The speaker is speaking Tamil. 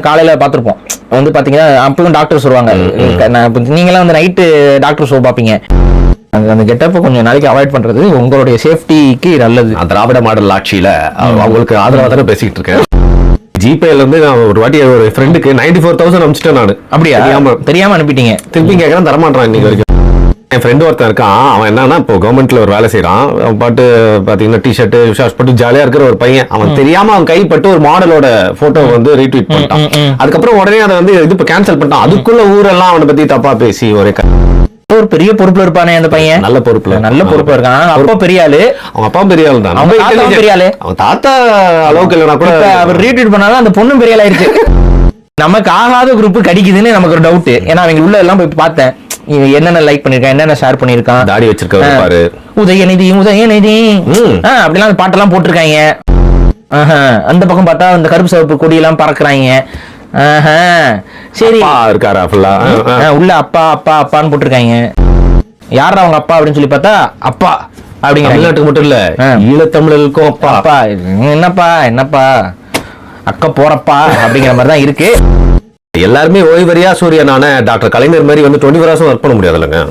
காலையில பாத்திருப்போம் வந்து பாத்தீங்கன்னா அப்பவும் டாக்டர் சொல்லுவாங்க நீங்களாம் வந்து நைட்டு டாக்டர் ஷோ பாப்பீங்க. அந்த கெட்டப்ப கொஞ்சம் நாளைக்கு அவாய்ட் பண்றது உங்களுடைய சேஃப்டிக்கு நல்லது. திராவிட மாடல் ஆட்சியில அவங்களுக்கு ஆதரவா தானே பேசிக்கிட்டு இருக்கேன். ஜிபேல இருந்து நான் ஒரு வாட்டி ஒரு ஃப்ரெண்டுக்கு 94,000 அனுப்பிச்சிட்டேன் நானு. அப்படியா? தெரியாம அனுப்பிட்டீங்க. திருப்பி கேட்கறேன், தரமாட்டான் இன்னைக்கு வரைக்கும். என் ஃப்ரெண்டு ஒருத்தன் இருக்கான், அவன் என்னன்னா இப்போ கவர்மெண்ட்ல ஒரு வேலை செய்யறான். அவன் பாட்டு பாத்தீங்கன்னா டிஷர்ட் ஷார்ட்ஸ் போட்டு ஜாலியா இருக்கிற ஒரு பையன். அவன் தெரியாம அவன் கைப்பட்டு ஒரு மாடலோட போட்டோ வந்து ரீட்வீட் பண்ணிட்டான். அதுக்கப்புறம் உடனே அதை வந்து இது இப்ப கேன்சல் பண்ணிட்டான். அதுக்குள்ள ஊரெல்லாம் அவனை பத்தி தப்பா பேசி ஒரு பெரிய பொறுப்புல இருப்பானே அந்த பையன். நல்ல பொறுப்புல இருக்கான். அப்பா பெரிய ஆளு, அவங்க அப்பா பெரிய ஆளு தான். பெரிய ஆளு, அவன் தாத்தா அளவுக்கு இல்லைனா கூட அவர் ரீட்வீட் பண்ணாலும் அந்த பொண்ணும் பெரிய ஆளா இருக்கு. நமக்கு ஆகாத குரூப் கடிக்குதுன்னு நமக்கு ஒரு டவுட். ஏன்னா அவங்க உள்ள எல்லாம் போய் பார்த்தேன், என்னென்ன லைக் பண்ணிருக்கான், என்னென்ன ஷேர் பண்ணிருக்கான், தாடி வச்சிருக்காரு பாரு, உதயநிதி அப்படிலாம் பாட்டெல்லாம் போட்டிருக்காங்க. அந்த பக்கம் பார்த்தா அந்த கருப்பு சிவப்பு கொடியெல்லாம் பறக்குறாங்க. சரி இருக்காரா உள்ள அப்பா அப்பா அப்பான்னு போட்டிருக்காங்க. யாரா அவங்க அப்பா அப்படின்னு சொல்லி பார்த்தா அப்பா அப்படிங்கிற. தமிழ்நாட்டுக்கு மட்டும் இல்ல, ஈழத்தமிழர்களுக்கும் அப்பா அப்பா என்னப்பா அக்கா போறப்பா அப்படிங்கிற மாதிரி தான் இருக்கு. எல்லாருமே ஓய்வறியா சூரியனான டாக்டர் கலைஞர் மாதிரி வந்து 24 hours ஒர்க் பண்ண முடியாது இல்லைங்க.